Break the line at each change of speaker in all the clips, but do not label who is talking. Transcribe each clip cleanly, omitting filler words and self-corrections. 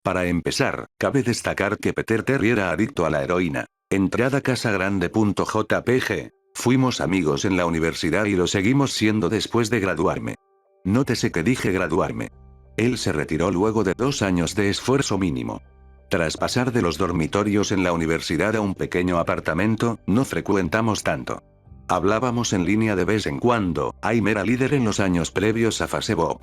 Para empezar, cabe destacar que Peter Terry era adicto a la heroína. Entrada casagrande.jpg. Fuimos amigos en la universidad y lo seguimos siendo después de graduarme. Nótese que dije graduarme. Él se retiró luego de 2 años de esfuerzo mínimo. Tras pasar de los dormitorios en la universidad a un pequeño apartamento, no frecuentamos tanto. Hablábamos en línea de vez en cuando. Aim era líder en los años previos a Facebook.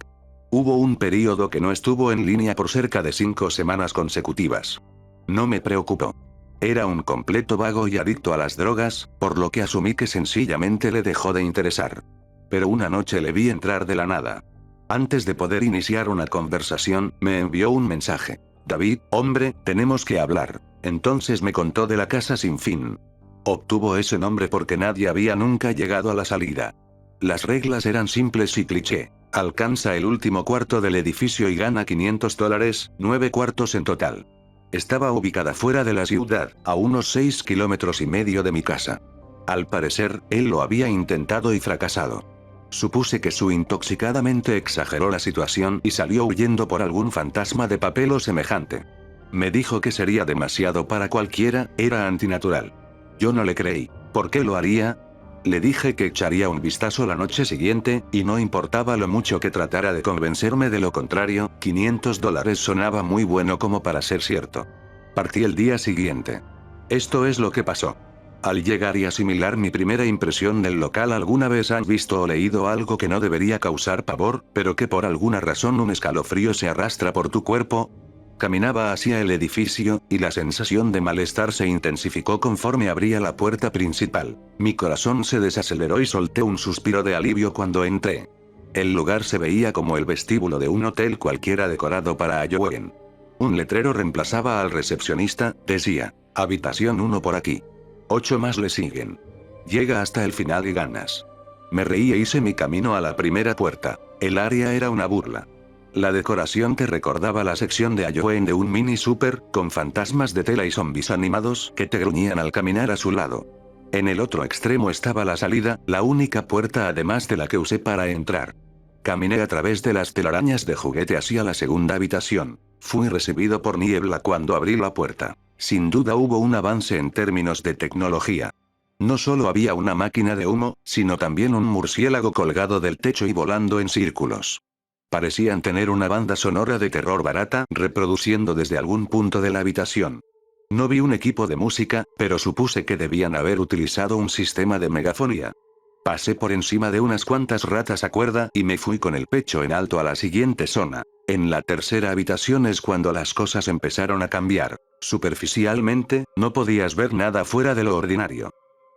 Hubo un período que no estuvo en línea por cerca de 5 semanas consecutivas. No me preocupó. Era un completo vago y adicto a las drogas, por lo que asumí que sencillamente le dejó de interesar. Pero una noche le vi entrar de la nada. Antes de poder iniciar una conversación, me envió un mensaje. David, hombre, tenemos que hablar. Entonces me contó de la casa sin fin. Obtuvo ese nombre porque nadie había nunca llegado a la salida. Las reglas eran simples y cliché. Alcanza el último cuarto del edificio y gana $500, 9 cuartos en total. Estaba ubicada fuera de la ciudad, a unos 6,5 kilómetros de mi casa. Al parecer, él lo había intentado y fracasado. Supuse que su intoxicadamente exageró la situación y salió huyendo por algún fantasma de papel o semejante. Me dijo que sería demasiado para cualquiera, era antinatural. Yo no le creí. ¿Por qué lo haría? Le dije que echaría un vistazo la noche siguiente, y no importaba lo mucho que tratara de convencerme de lo contrario, $500 sonaba muy bueno como para ser cierto. Partí el día siguiente. Esto es lo que pasó. Al llegar y asimilar mi primera impresión del local, ¿alguna vez han visto o leído algo que no debería causar pavor, pero que por alguna razón un escalofrío se arrastra por tu cuerpo? Caminaba hacia el edificio, y la sensación de malestar se intensificó conforme abría la puerta principal. Mi corazón se desaceleró y solté un suspiro de alivio cuando entré. El lugar se veía como el vestíbulo de un hotel cualquiera decorado para Halloween. Un letrero reemplazaba al recepcionista, decía, habitación 1 por aquí. 8 más le siguen. Llega hasta el final y ganas. Me reí e hice mi camino a la primera puerta. El área era una burla. La decoración te recordaba la sección de Halloween de un mini super, con fantasmas de tela y zombies animados que te gruñían al caminar a su lado. En el otro extremo estaba la salida, la única puerta además de la que usé para entrar. Caminé a través de las telarañas de juguete hacia la segunda habitación. Fui recibido por niebla cuando abrí la puerta. Sin duda hubo un avance en términos de tecnología. No solo había una máquina de humo, sino también un murciélago colgado del techo y volando en círculos. Parecían tener una banda sonora de terror barata reproduciendo desde algún punto de la habitación. No vi un equipo de música, pero supuse que debían haber utilizado un sistema de megafonía. Pasé por encima de unas cuantas ratas a cuerda y me fui con el pecho en alto a la siguiente zona. En la tercera habitación es cuando las cosas empezaron a cambiar. Superficialmente, no podías ver nada fuera de lo ordinario.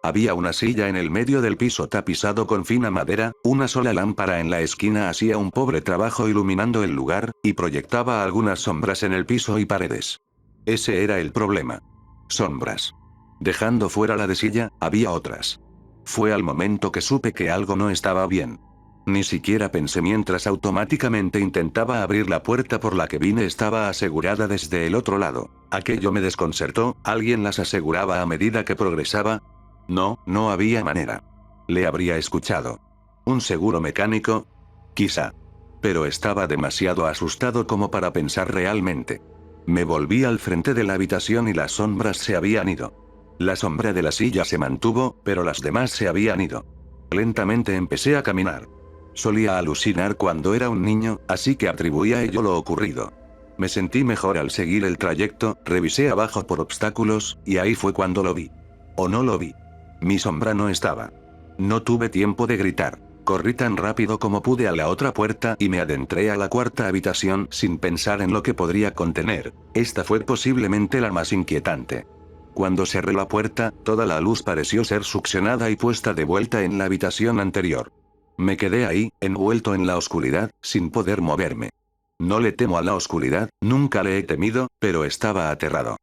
Había una silla en el medio del piso tapizado con fina madera, una sola lámpara en la esquina hacía un pobre trabajo iluminando el lugar, y proyectaba algunas sombras en el piso y paredes. Ese era el problema. Sombras. Dejando fuera la de silla, había otras. Fue al momento que supe que algo no estaba bien. Ni siquiera pensé mientras automáticamente intentaba abrir la puerta por la que vine estaba asegurada desde el otro lado. Aquello me desconcertó, ¿alguien las aseguraba a medida que progresaba? No había manera. Le habría escuchado. ¿Un seguro mecánico? Quizá. Pero estaba demasiado asustado como para pensar realmente. Me volví al frente de la habitación y las sombras se habían ido. La sombra de la silla se mantuvo, pero las demás se habían ido. Lentamente empecé a caminar. Solía alucinar cuando era un niño, así que atribuí a ello lo ocurrido. Me sentí mejor al seguir el trayecto, revisé abajo por obstáculos, y ahí fue cuando lo vi. ¿O no lo vi? Mi sombra no estaba. No tuve tiempo de gritar. Corrí tan rápido como pude a la otra puerta y me adentré a la cuarta habitación sin pensar en lo que podría contener. Esta fue posiblemente la más inquietante. Cuando cerré la puerta, toda la luz pareció ser succionada y puesta de vuelta en la habitación anterior. Me quedé ahí, envuelto en la oscuridad, sin poder moverme. No le temo a la oscuridad, nunca le he temido, pero estaba aterrado.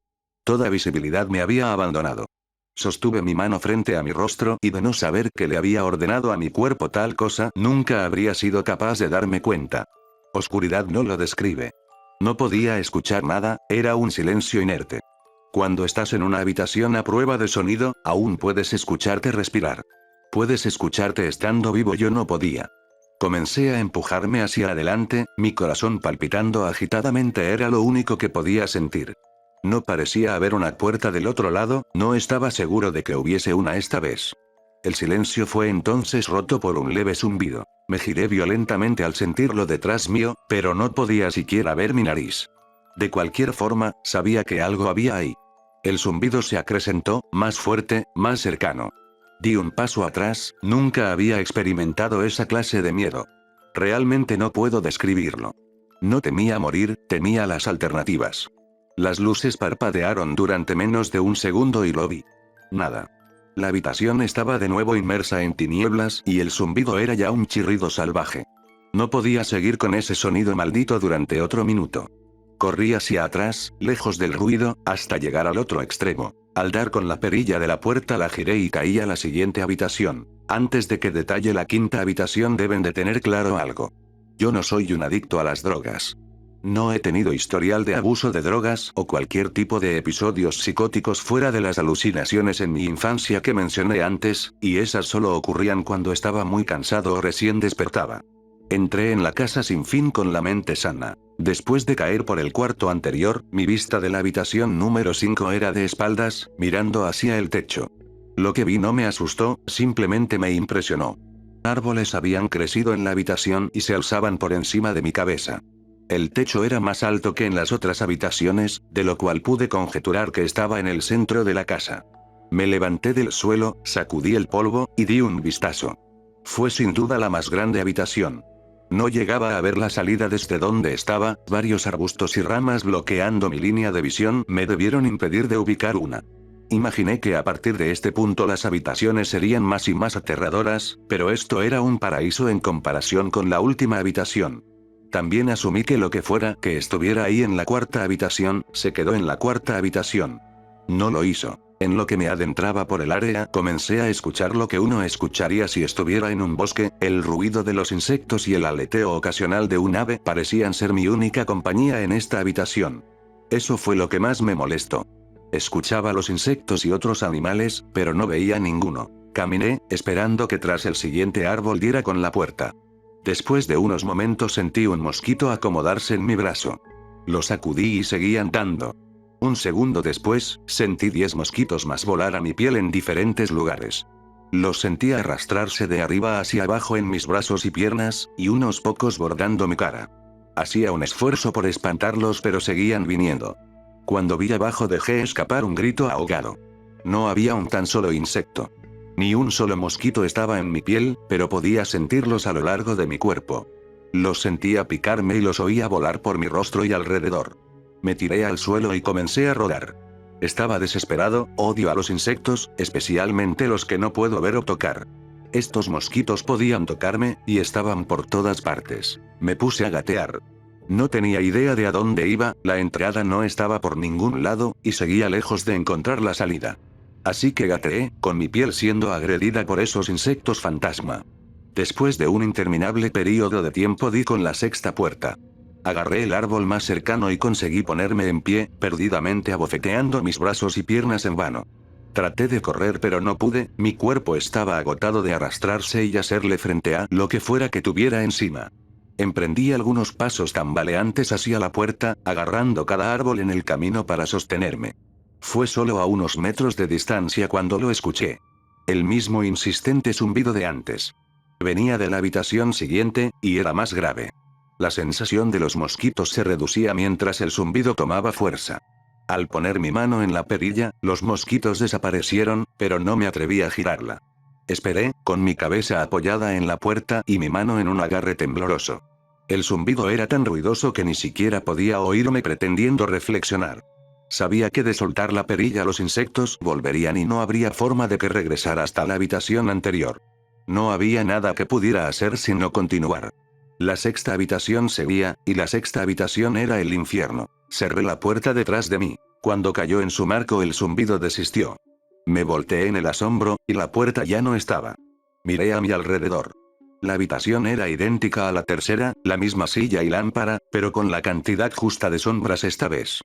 Toda visibilidad me había abandonado. Sostuve mi mano frente a mi rostro y de no saber que le había ordenado a mi cuerpo tal cosa, nunca habría sido capaz de darme cuenta. Oscuridad no lo describe. No podía escuchar nada, era un silencio inerte. Cuando estás en una habitación a prueba de sonido, aún puedes escucharte respirar. Puedes escucharte estando vivo, yo no podía. Comencé a empujarme hacia adelante, mi corazón palpitando agitadamente era lo único que podía sentir. No parecía haber una puerta del otro lado, no estaba seguro de que hubiese una esta vez. El silencio fue entonces roto por un leve zumbido. Me giré violentamente al sentirlo detrás mío, pero no podía siquiera ver mi nariz. De cualquier forma, sabía que algo había ahí. El zumbido se acrecentó, más fuerte, más cercano. Di un paso atrás, nunca había experimentado esa clase de miedo. Realmente no puedo describirlo. No temía morir, temía las alternativas. Las luces parpadearon durante menos de un segundo y lo vi. Nada. La habitación estaba de nuevo inmersa en tinieblas y el zumbido era ya un chirrido salvaje. No podía seguir con ese sonido maldito durante otro minuto. Corrí hacia atrás, lejos del ruido, hasta llegar al otro extremo. Al dar con la perilla de la puerta la giré y caí a la siguiente habitación. Antes de que detalle la quinta habitación deben de tener claro algo. Yo no soy un adicto a las drogas. No he tenido historial de abuso de drogas o cualquier tipo de episodios psicóticos fuera de las alucinaciones en mi infancia que mencioné antes, y esas solo ocurrían cuando estaba muy cansado o recién despertaba. Entré en la casa sin fin con la mente sana. Después de caer por el cuarto anterior, mi vista de la habitación número 5 era de espaldas, mirando hacia el techo. Lo que vi no me asustó, simplemente me impresionó. Árboles habían crecido en la habitación y se alzaban por encima de mi cabeza. El techo era más alto que en las otras habitaciones, de lo cual pude conjeturar que estaba en el centro de la casa. Me levanté del suelo, sacudí el polvo, y di un vistazo. Fue sin duda la más grande habitación. No llegaba a ver la salida desde donde estaba, varios arbustos y ramas bloqueando mi línea de visión me debieron impedir de ubicar una. Imaginé que a partir de este punto las habitaciones serían más y más aterradoras, pero esto era un paraíso en comparación con la última habitación. También asumí que lo que fuera que estuviera ahí en la cuarta habitación, se quedó en la cuarta habitación. No lo hizo. En lo que me adentraba por el área, comencé a escuchar lo que uno escucharía si estuviera en un bosque, el ruido de los insectos y el aleteo ocasional de un ave parecían ser mi única compañía en esta habitación. Eso fue lo que más me molestó. Escuchaba los insectos y otros animales, pero no veía ninguno. Caminé, esperando que tras el siguiente árbol diera con la puerta. Después de unos momentos sentí un mosquito acomodarse en mi brazo. Lo sacudí y seguí andando. Un segundo después, sentí 10 mosquitos más volar a mi piel en diferentes lugares. Los sentí arrastrarse de arriba hacia abajo en mis brazos y piernas, y unos pocos bordando mi cara. Hacía un esfuerzo por espantarlos pero seguían viniendo. Cuando vi abajo dejé escapar un grito ahogado. No había un tan solo insecto. Ni un solo mosquito estaba en mi piel, pero podía sentirlos a lo largo de mi cuerpo. Los sentía picarme y los oía volar por mi rostro y alrededor. Me tiré al suelo y comencé a rodar. Estaba desesperado, odio a los insectos, especialmente los que no puedo ver o tocar. Estos mosquitos podían tocarme, y estaban por todas partes. Me puse a gatear. No tenía idea de a dónde iba, la entrada no estaba por ningún lado, y seguía lejos de encontrar la salida. Así que gateé, con mi piel siendo agredida por esos insectos fantasma. Después de un interminable período de tiempo di con la sexta puerta. Agarré el árbol más cercano y conseguí ponerme en pie, perdidamente abofeteando mis brazos y piernas en vano. Traté de correr pero no pude, mi cuerpo estaba agotado de arrastrarse y hacerle frente a lo que fuera que tuviera encima. Emprendí algunos pasos tambaleantes hacia la puerta, agarrando cada árbol en el camino para sostenerme. Fue solo a unos metros de distancia cuando lo escuché. El mismo insistente zumbido de antes. Venía de la habitación siguiente, y era más grave. La sensación de los mosquitos se reducía mientras el zumbido tomaba fuerza. Al poner mi mano en la perilla, los mosquitos desaparecieron, pero no me atreví a girarla. Esperé, con mi cabeza apoyada en la puerta y mi mano en un agarre tembloroso. El zumbido era tan ruidoso que ni siquiera podía oírme pretendiendo reflexionar. Sabía que de soltar la perilla los insectos volverían y no habría forma de que regresara hasta la habitación anterior. No había nada que pudiera hacer sino continuar. La sexta habitación seguía, y la sexta habitación era el infierno. Cerré la puerta detrás de mí. Cuando cayó en su marco el zumbido desistió. Me volteé en el asombro, y la puerta ya no estaba. Miré a mi alrededor. La habitación era idéntica a la tercera, la misma silla y lámpara, pero con la cantidad justa de sombras esta vez.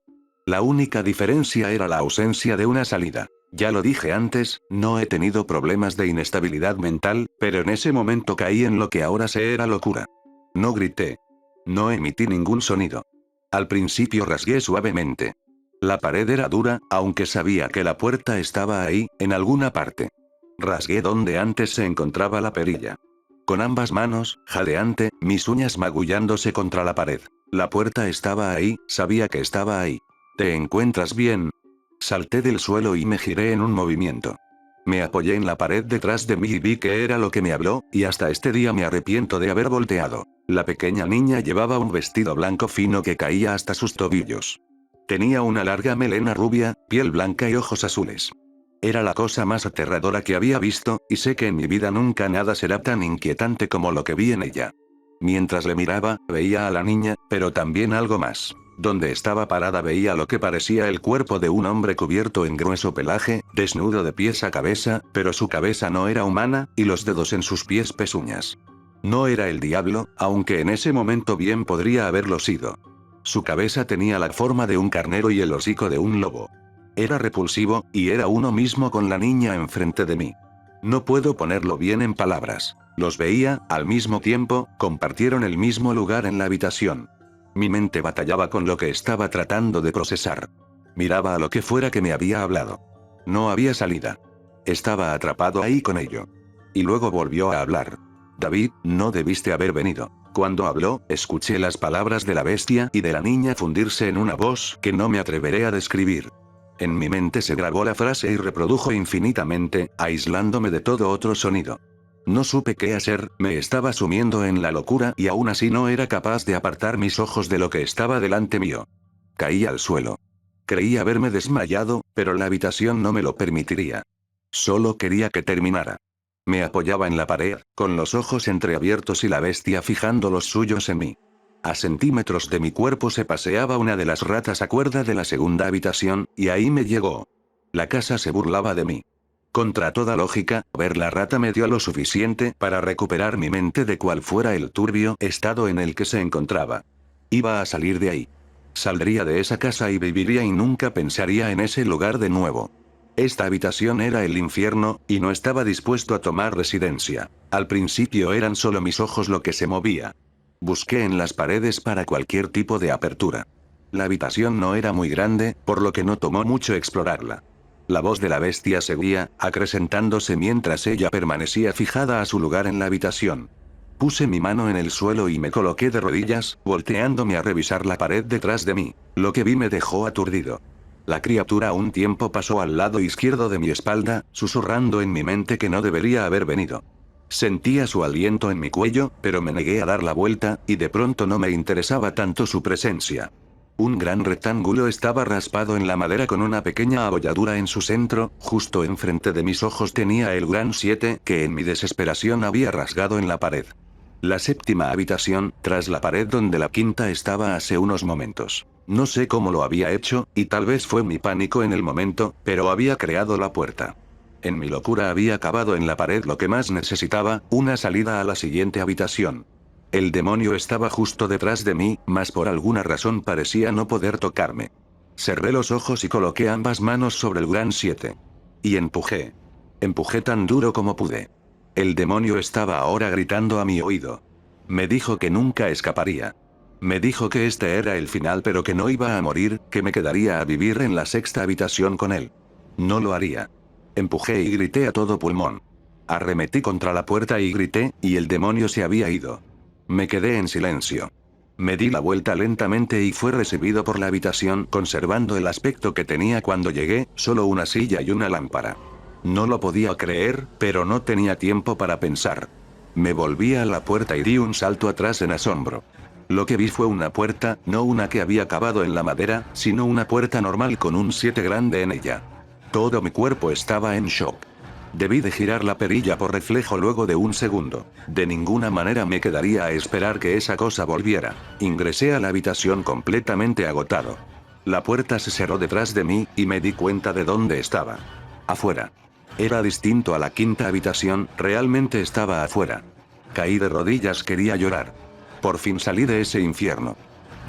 La única diferencia era la ausencia de una salida. Ya lo dije antes, no he tenido problemas de inestabilidad mental, pero en ese momento caí en lo que ahora sé era locura. No grité. No emití ningún sonido. Al principio rasgué suavemente. La pared era dura, aunque sabía que la puerta estaba ahí, en alguna parte. Rasgué donde antes se encontraba la perilla. Con ambas manos, jadeante, mis uñas magullándose contra la pared. La puerta estaba ahí, sabía que estaba ahí. ¿Te encuentras bien? Salté del suelo y me giré en un movimiento. Me apoyé en la pared detrás de mí y vi que era lo que me habló, y hasta este día me arrepiento de haber volteado. La pequeña niña llevaba un vestido blanco fino que caía hasta sus tobillos. Tenía una larga melena rubia, piel blanca y ojos azules. Era la cosa más aterradora que había visto, y sé que en mi vida nunca nada será tan inquietante como lo que vi en ella. Mientras le miraba, veía a la niña, pero también algo más. Donde estaba parada veía lo que parecía el cuerpo de un hombre cubierto en grueso pelaje, desnudo de pies a cabeza, pero su cabeza no era humana, y los dedos en sus pies pezuñas. No era el diablo, aunque en ese momento bien podría haberlo sido. Su cabeza tenía la forma de un carnero y el hocico de un lobo. Era repulsivo, y era uno mismo con la niña enfrente de mí. No puedo ponerlo bien en palabras. Los veía, al mismo tiempo, compartieron el mismo lugar en la habitación. Mi mente batallaba con lo que estaba tratando de procesar. Miraba a lo que fuera que me había hablado. No había salida. Estaba atrapado ahí con ello. Y luego volvió a hablar. David, no debiste haber venido. Cuando habló, escuché las palabras de la bestia y de la niña fundirse en una voz que no me atreveré a describir. En mi mente se grabó la frase y reprodujo infinitamente, aislándome de todo otro sonido. No supe qué hacer, me estaba sumiendo en la locura y aún así no era capaz de apartar mis ojos de lo que estaba delante mío. Caí al suelo. Creí haberme desmayado, pero la habitación no me lo permitiría. Solo quería que terminara. Me apoyaba en la pared, con los ojos entreabiertos y la bestia fijando los suyos en mí. A centímetros de mi cuerpo se paseaba una de las ratas a cuerda de la segunda habitación, y ahí me llegó. La casa se burlaba de mí. Contra toda lógica, ver la rata me dio lo suficiente para recuperar mi mente de cual fuera el turbio estado en el que se encontraba. Iba a salir de ahí. Saldría de esa casa y viviría y nunca pensaría en ese lugar de nuevo. Esta habitación era el infierno, y no estaba dispuesto a tomar residencia. Al principio eran solo mis ojos lo que se movía. Busqué en las paredes para cualquier tipo de apertura. La habitación no era muy grande, por lo que no tomó mucho explorarla. La voz de la bestia seguía, acrecentándose mientras ella permanecía fijada a su lugar en la habitación. Puse mi mano en el suelo y me coloqué de rodillas, volteándome a revisar la pared detrás de mí. Lo que vi me dejó aturdido. La criatura un tiempo pasó al lado izquierdo de mi espalda, susurrando en mi mente que no debería haber venido. Sentía su aliento en mi cuello, pero me negué a dar la vuelta, y de pronto no me interesaba tanto su presencia. Un gran rectángulo estaba raspado en la madera con una pequeña abolladura en su centro, justo enfrente de mis ojos tenía el gran 7 que en mi desesperación había rasgado en la pared. La séptima habitación, tras la pared donde la quinta estaba hace unos momentos. No sé cómo lo había hecho, y tal vez fue mi pánico en el momento, pero había creado la puerta. En mi locura había cavado en la pared lo que más necesitaba, una salida a la siguiente habitación. El demonio estaba justo detrás de mí, mas por alguna razón parecía no poder tocarme. Cerré los ojos y coloqué ambas manos sobre el gran 7. Y empujé. Empujé tan duro como pude. El demonio estaba ahora gritando a mi oído. Me dijo que nunca escaparía. Me dijo que este era el final pero que no iba a morir, que me quedaría a vivir en la sexta habitación con él. No lo haría. Empujé y grité a todo pulmón. Arremetí contra la puerta y grité, y el demonio se había ido. Me quedé en silencio. Me di la vuelta lentamente y fue recibido por la habitación conservando el aspecto que tenía cuando llegué, solo una silla y una lámpara. No lo podía creer, pero no tenía tiempo para pensar. Me volví a la puerta y di un salto atrás en asombro. Lo que vi fue una puerta, no una que había cavado en la madera, sino una puerta normal con un 7 grande en ella. Todo mi cuerpo estaba en shock. Debí de girar la perilla por reflejo luego de un segundo. De ninguna manera me quedaría a esperar que esa cosa volviera. Ingresé a la habitación completamente agotado. La puerta se cerró detrás de mí, y me di cuenta de dónde estaba. Afuera. Era distinto a la quinta habitación, realmente estaba afuera. Caí de rodillas, quería llorar. Por fin salí de ese infierno.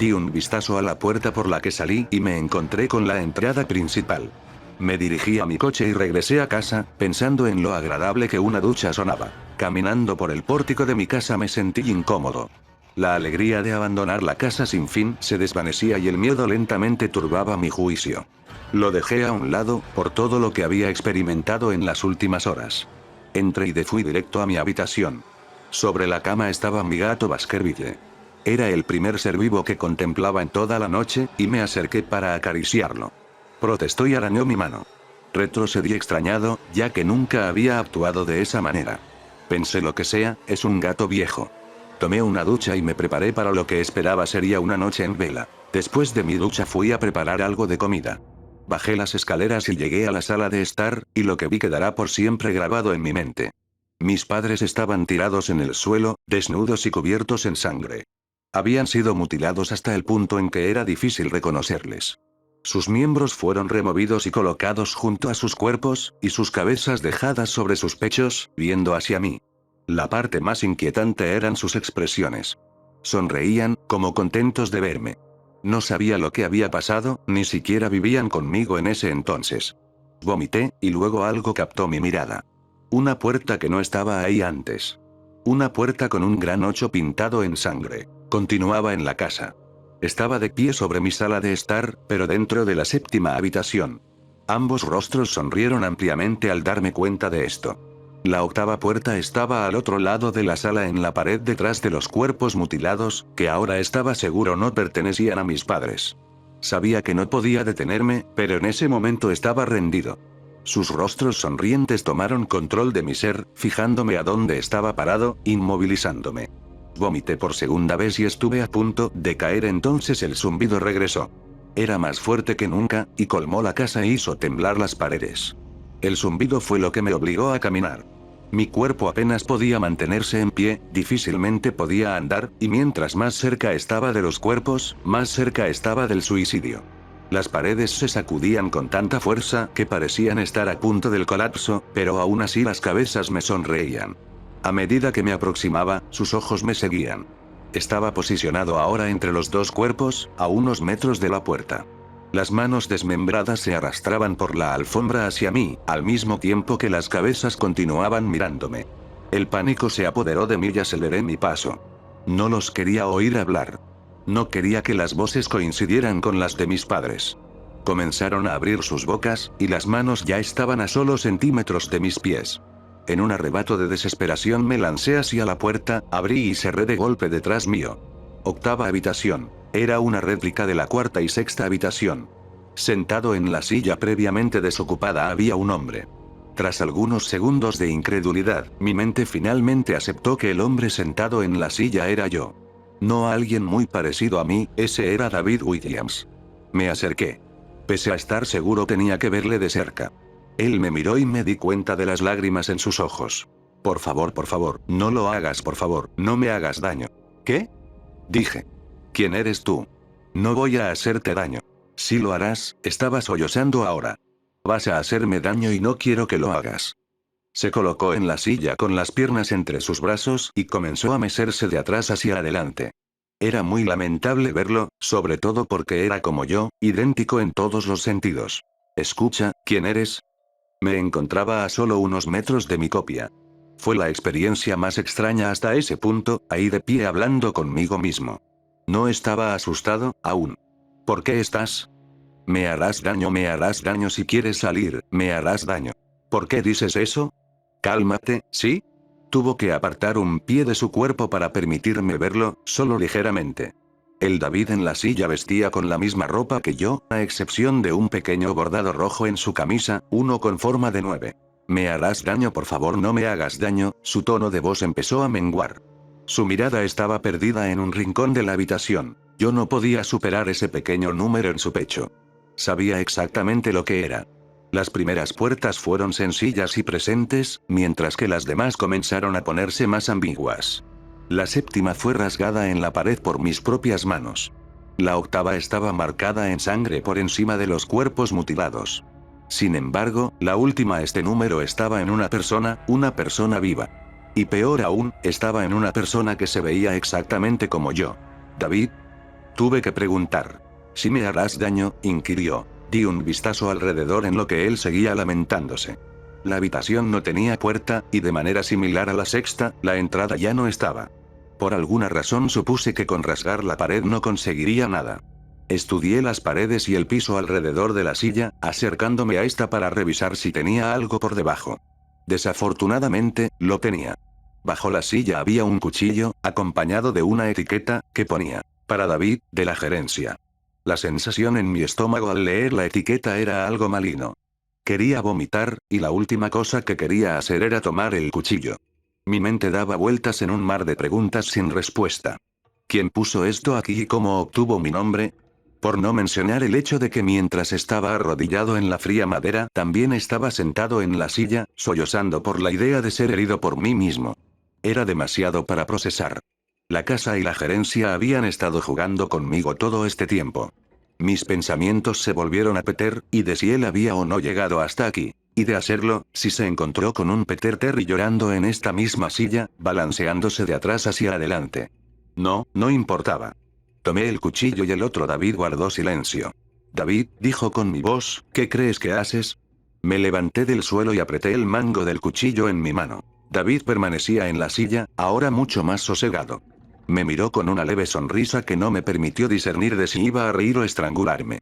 Di un vistazo a la puerta por la que salí y me encontré con la entrada principal. Me dirigí a mi coche y regresé a casa, pensando en lo agradable que una ducha sonaba. Caminando por el pórtico de mi casa me sentí incómodo. La alegría de abandonar la casa sin fin se desvanecía y el miedo lentamente turbaba mi juicio. Lo dejé a un lado, por todo lo que había experimentado en las últimas horas. Entré y fui directo a mi habitación. Sobre la cama estaba mi gato Baskerville. Era el primer ser vivo que contemplaba en toda la noche, y me acerqué para acariciarlo. Protestó y arañó mi mano. Retrocedí extrañado, ya que nunca había actuado de esa manera. Pensé lo que sea, es un gato viejo. Tomé una ducha y me preparé para lo que esperaba sería una noche en vela. Después de mi ducha fui a preparar algo de comida. Bajé las escaleras y llegué a la sala de estar, y lo que vi quedará por siempre grabado en mi mente. Mis padres estaban tirados en el suelo, desnudos y cubiertos en sangre. Habían sido mutilados hasta el punto en que era difícil reconocerles. Sus miembros fueron removidos y colocados junto a sus cuerpos, y sus cabezas dejadas sobre sus pechos, viendo hacia mí. La parte más inquietante eran sus expresiones. Sonreían, como contentos de verme. No sabía lo que había pasado, ni siquiera vivían conmigo en ese entonces. Vomité, y luego algo captó mi mirada. Una puerta que no estaba ahí antes. Una puerta con un gran 8 pintado en sangre. Continuaba en la casa. Estaba de pie sobre mi sala de estar, pero dentro de la 7ª habitación. Ambos rostros sonrieron ampliamente al darme cuenta de esto. La 8ª puerta estaba al otro lado de la sala en la pared detrás de los cuerpos mutilados, que ahora estaba seguro no pertenecían a mis padres. Sabía que no podía detenerme, pero en ese momento estaba rendido. Sus rostros sonrientes tomaron control de mi ser, fijándome a dónde estaba parado, inmovilizándome. Vomité por segunda vez y estuve a punto de caer. Entonces el zumbido regresó. Era más fuerte que nunca, y colmó la casa e hizo temblar las paredes. El zumbido fue lo que me obligó a caminar. Mi cuerpo apenas podía mantenerse en pie, difícilmente podía andar, y mientras más cerca estaba de los cuerpos, más cerca estaba del suicidio. Las paredes se sacudían con tanta fuerza que parecían estar a punto del colapso, pero aún así las cabezas me sonreían. A medida que me aproximaba, sus ojos me seguían. Estaba posicionado ahora entre los dos cuerpos, a unos metros de la puerta. Las manos desmembradas se arrastraban por la alfombra hacia mí, al mismo tiempo que las cabezas continuaban mirándome. El pánico se apoderó de mí y aceleré mi paso. No los quería oír hablar. No quería que las voces coincidieran con las de mis padres. Comenzaron a abrir sus bocas, y las manos ya estaban a solo centímetros de mis pies. En un arrebato de desesperación me lancé hacia la puerta, abrí y cerré de golpe detrás mío. 8ª habitación. Era una réplica de la 4ª y 6ª habitación. Sentado en la silla previamente desocupada había un hombre. Tras algunos segundos de incredulidad, mi mente finalmente aceptó que el hombre sentado en la silla era yo. No alguien muy parecido a mí, ese era David Williams. Me acerqué. Pese a estar seguro tenía que verle de cerca. Él me miró y me di cuenta de las lágrimas en sus ojos. Por favor, no lo hagas, por favor, no me hagas daño. ¿Qué? Dije. ¿Quién eres tú? No voy a hacerte daño. Si lo harás, estaba sollozando ahora. Vas a hacerme daño y no quiero que lo hagas. Se colocó en la silla con las piernas entre sus brazos y comenzó a mecerse de atrás hacia adelante. Era muy lamentable verlo, sobre todo porque era como yo, idéntico en todos los sentidos. Escucha, ¿quién eres? Me encontraba a solo unos metros de mi copia. Fue la experiencia más extraña hasta ese punto, ahí de pie hablando conmigo mismo. No estaba asustado, aún. ¿Por qué estás? Me harás daño si quieres salir, me harás daño. ¿Por qué dices eso? Cálmate, ¿sí? Tuvo que apartar un pie de su cuerpo para permitirme verlo, solo ligeramente. El David en la silla vestía con la misma ropa que yo, a excepción de un pequeño bordado rojo en su camisa, uno con forma de 9. Me harás daño, por favor, no me hagas daño. Su tono de voz empezó a menguar. Su mirada estaba perdida en un rincón de la habitación. Yo no podía superar ese pequeño número en su pecho. Sabía exactamente lo que era. Las primeras puertas fueron sencillas y presentes, mientras que las demás comenzaron a ponerse más ambiguas. La 7ª fue rasgada en la pared por mis propias manos. La 8ª estaba marcada en sangre por encima de los cuerpos mutilados. Sin embargo, la última, este número estaba en una persona viva. Y peor aún, estaba en una persona que se veía exactamente como yo. ¿David? Tuve que preguntar. ¿Si me harás daño?, inquirió. Di un vistazo alrededor en lo que él seguía lamentándose. La habitación no tenía puerta, y de manera similar a la sexta, la entrada ya no estaba. Por alguna razón supuse que con rasgar la pared no conseguiría nada. Estudié las paredes y el piso alrededor de la silla, acercándome a esta para revisar si tenía algo por debajo. Desafortunadamente, lo tenía. Bajo la silla había un cuchillo, acompañado de una etiqueta, que ponía, para David, de la gerencia. La sensación en mi estómago al leer la etiqueta era algo maligno. Quería vomitar, y la última cosa que quería hacer era tomar el cuchillo. Mi mente daba vueltas en un mar de preguntas sin respuesta. ¿Quién puso esto aquí y cómo obtuvo mi nombre? Por no mencionar el hecho de que mientras estaba arrodillado en la fría madera, también estaba sentado en la silla, sollozando por la idea de ser herido por mí mismo. Era demasiado para procesar. La casa y la gerencia habían estado jugando conmigo todo este tiempo. Mis pensamientos se volvieron a Peter, y de si él había o no llegado hasta aquí. Y de hacerlo, si se encontró con un Peter Terry llorando en esta misma silla, balanceándose de atrás hacia adelante. No, no importaba. Tomé el cuchillo y el otro David guardó silencio. David, dijo con mi voz, ¿qué crees que haces? Me levanté del suelo y apreté el mango del cuchillo en mi mano. David permanecía en la silla, ahora mucho más sosegado. Me miró con una leve sonrisa que no me permitió discernir de si iba a reír o estrangularme.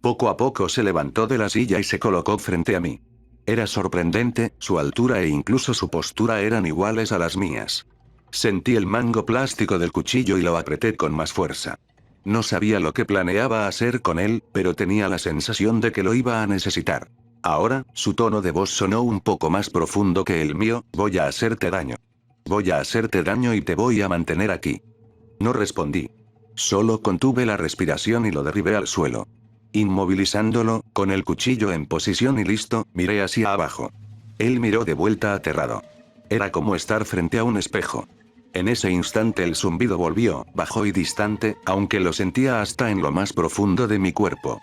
Poco a poco se levantó de la silla y se colocó frente a mí. Era sorprendente, su altura e incluso su postura eran iguales a las mías. Sentí el mango plástico del cuchillo y lo apreté con más fuerza. No sabía lo que planeaba hacer con él, pero tenía la sensación de que lo iba a necesitar. Ahora, su tono de voz sonó un poco más profundo que el mío, voy a hacerte daño. Voy a hacerte daño y te voy a mantener aquí. No respondí. Solo contuve la respiración y lo derribé al suelo. Inmovilizándolo, con el cuchillo en posición y listo, miré hacia abajo. Él miró de vuelta aterrado. Era como estar frente a un espejo. En ese instante el zumbido volvió, bajo y distante, aunque lo sentía hasta en lo más profundo de mi cuerpo.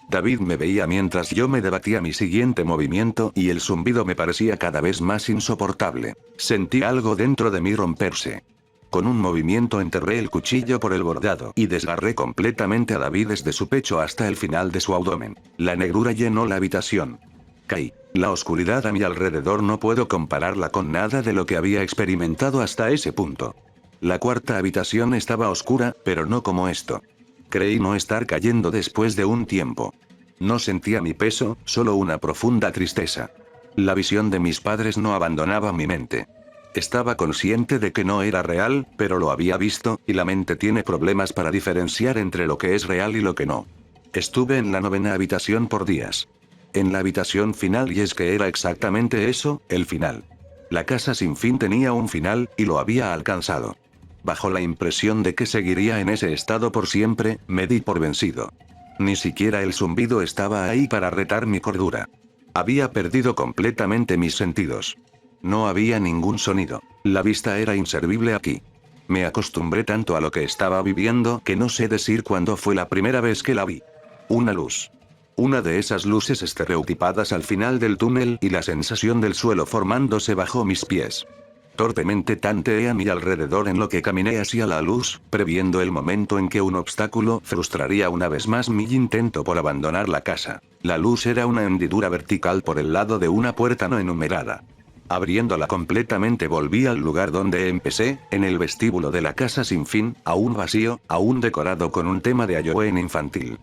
David me veía mientras yo me debatía mi siguiente movimiento y el zumbido me parecía cada vez más insoportable. Sentí algo dentro de mí romperse. Con un movimiento enterré el cuchillo por el bordado y desgarré completamente a David desde su pecho hasta el final de su abdomen. La negrura llenó la habitación. Caí. La oscuridad a mi alrededor no puedo compararla con nada de lo que había experimentado hasta ese punto. La cuarta habitación estaba oscura, pero no como esto. Creí no estar cayendo después de un tiempo. No sentía mi peso, solo una profunda tristeza. La visión de mis padres no abandonaba mi mente. Estaba consciente de que no era real, pero lo había visto, y la mente tiene problemas para diferenciar entre lo que es real y lo que no. Estuve en la 9ª habitación por días. En la habitación final, y es que era exactamente eso, el final. La casa sin fin tenía un final, y lo había alcanzado. Bajo la impresión de que seguiría en ese estado por siempre, me di por vencido. Ni siquiera el zumbido estaba ahí para retar mi cordura. Había perdido completamente mis sentidos. No había ningún sonido. La vista era inservible aquí. Me acostumbré tanto a lo que estaba viviendo que no sé decir cuándo fue la primera vez que la vi. Una luz. Una de esas luces estereotipadas al final del túnel y la sensación del suelo formándose bajo mis pies. Torpemente tanteé a mi alrededor en lo que caminé hacia la luz, previendo el momento en que un obstáculo frustraría una vez más mi intento por abandonar la casa. La luz era una hendidura vertical por el lado de una puerta no enumerada. Abriéndola completamente volví al lugar donde empecé, en el vestíbulo de la casa sin fin, aún vacío, aún decorado con un tema de Halloween infantil.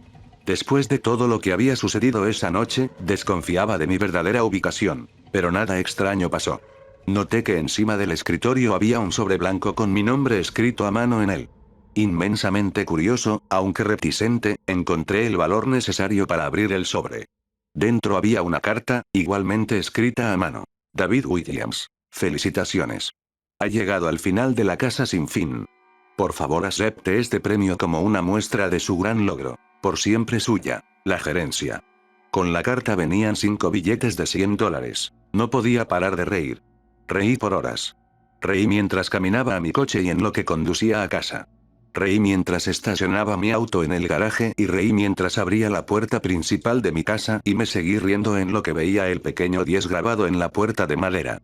Después de todo lo que había sucedido esa noche, desconfiaba de mi verdadera ubicación, pero nada extraño pasó. Noté que encima del escritorio había un sobre blanco con mi nombre escrito a mano en él. Inmensamente curioso, aunque reticente, encontré el valor necesario para abrir el sobre. Dentro había una carta, igualmente escrita a mano. David Williams. Felicitaciones. Ha llegado al final de la casa sin fin. Por favor acepte este premio como una muestra de su gran logro. Por siempre suya, la gerencia. Con la carta venían 5 billetes de $100. No podía parar de reír. Reí por horas. Reí mientras caminaba a mi coche y en lo que conducía a casa. Reí mientras estacionaba mi auto en el garaje y reí mientras abría la puerta principal de mi casa y me seguí riendo en lo que veía el pequeño 10 grabado en la puerta de madera.